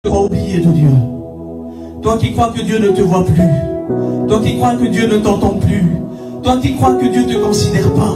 Tu vas oublier de Dieu. Toi qui crois que Dieu ne te voit plus. Toi qui crois que Dieu ne t'entend plus. Toi qui crois que Dieu ne te considère pas.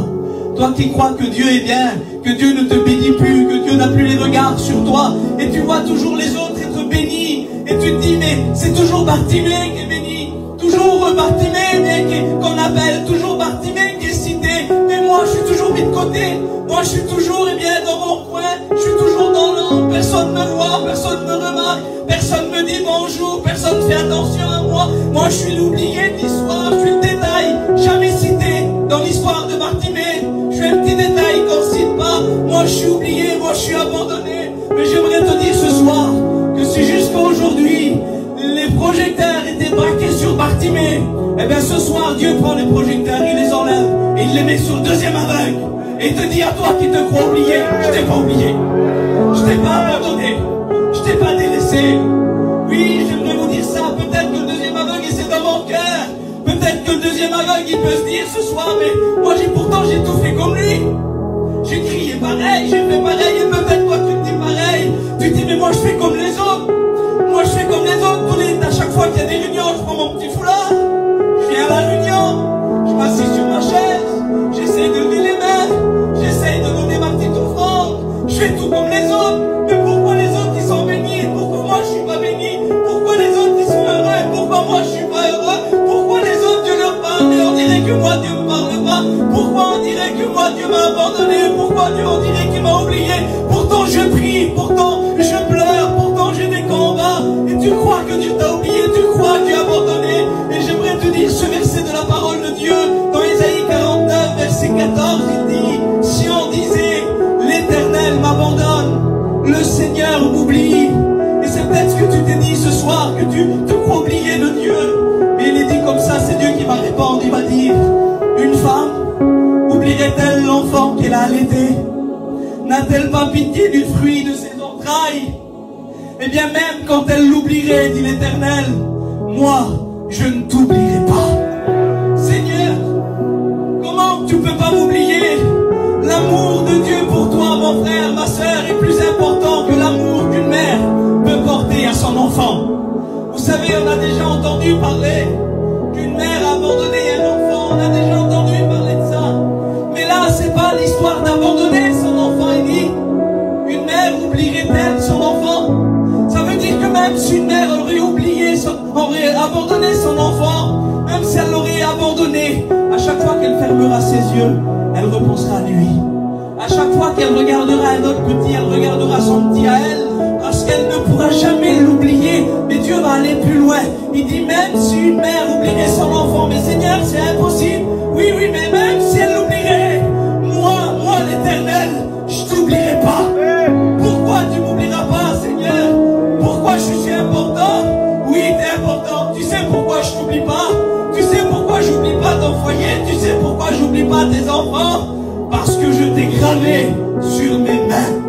Toi qui crois que Dieu est bien, que Dieu ne te bénit plus, que Dieu n'a plus les regards sur toi. Et tu vois toujours les autres être bénis. Et tu te dis, mais c'est toujours Bartimée qui est béni. Toujours Bartimée qu'on appelle. Toujours Bartimée qui est cité. Mais moi, je suis toujours mis de côté. Moi, je suis toujours dans mon coin. Je suis toujours dans l'ombre. Personne ne me voit, personne ne me remarque. Personne ne me dit bonjour. Personne ne fait attention à moi. Moi, je suis l'oublié de l'histoire. Je suis le détail jamais cité dans l'histoire de Bartimée. Je fais un petit détail qu'on ne cite pas. Moi, je suis oublié. Moi, je suis abandonné. Mais j'aimerais te dire ce soir que si jusqu'à aujourd'hui, les projecteurs étaient braqués sur Bartimée, eh bien ce soir, Dieu prend les projecteurs, il les enlève et il les met sur le deuxième aveugle. Et il te dit à toi qui te crois oublié, je t'ai pas oublié. Je t'ai pas abandonné. Je t'ai pas délaissé. Oui, j'aimerais vous dire ça. Peut-être que le deuxième aveugle, c'est dans mon cœur. Peut-être que le deuxième aveugle, il peut se dire ce soir, mais moi pourtant j'ai tout fait comme lui. J'ai crié pareil, j'ai fait pareil, et peut-être toi tu te dis pareil. Tu te dis, mais moi je fais comme les autres. Moi je fais comme les autres. À chaque fois qu'il y a des réunions, je prends mon petit foulard. Je viens à la réunion. Je m'assieds sur ma chaise. J'essaye de lever les mains. J'essaye de donner ma petite offrande. Je fais tout comme les autres. Mais pourquoi les autres ils sont bénis et pourquoi moi je suis pas béni? Pourquoi les autres ils sont heureux et pourquoi moi je suis pas heureux? Pourquoi les autres Dieu leur parle et on dirait que moi Dieu me parle pas? Pourquoi on dirait que moi Dieu m'a abandonné? Pourquoi Dieu on dirait qu'il m'a oublié? Pourtant je prie, pourtant je pleure, pourtant j'ai des combats. Et tu crois que Dieu t'a oublié, tu crois que Dieu a abandonné. Et j'aimerais te dire ce verset de la parole de Dieu dans Isaïe 49 verset 14, il dit: si on disait l'Éternel m'abandonne, le Seigneur m'oublie. Et c'est peut-être ce que tu t'es dit ce soir, que tu te crois oublié de Dieu. Mais il est dit comme ça, c'est Dieu qui va répondre, il va dire: une femme oublierait-elle l'enfant qu'elle a allaité? N'a-t-elle pas pitié du fruit de ses entrailles? Eh bien même quand elle l'oublierait, dit l'Éternel, moi je ne t'oublierai pas. Seigneur, comment tu peux pas m'oublier? L'amour de Dieu pour toi, mon frère, ma soeur, est plus important que l'amour qu'une mère peut porter à son enfant. Vous savez, on a déjà entendu parler qu'une mère a abandonné un enfant, on a déjà entendu parler de ça. Mais là, c'est pas l'histoire d'abandonner son enfant, il dit: une mère oublierait-elle son enfant? Ça veut dire que même si une mère aurait abandonné son enfant, même si elle l'aurait abandonné, à chaque fois qu'elle fermera ses yeux, elle repensera à lui. À chaque fois qu'elle regardera un autre petit, elle regardera son petit à elle, parce qu'elle ne pourra jamais l'oublier. Mais Dieu va aller plus loin. Il dit: même si une mère oublierait son enfant, mais Seigneur, c'est impossible. Oui, mais même si elle l'oublierait, moi l'Éternel, je t'oublierai pas. Pourquoi tu m'oublieras pas, Seigneur? Pourquoi je suis si important? Oui, t'es important. Tu sais pourquoi je t'oublie pas? Tu sais pourquoi j'oublie pas ton foyer? Tu sais pourquoi j'oublie pas tes enfants? Parce que je t'ai gravé sur mes mains.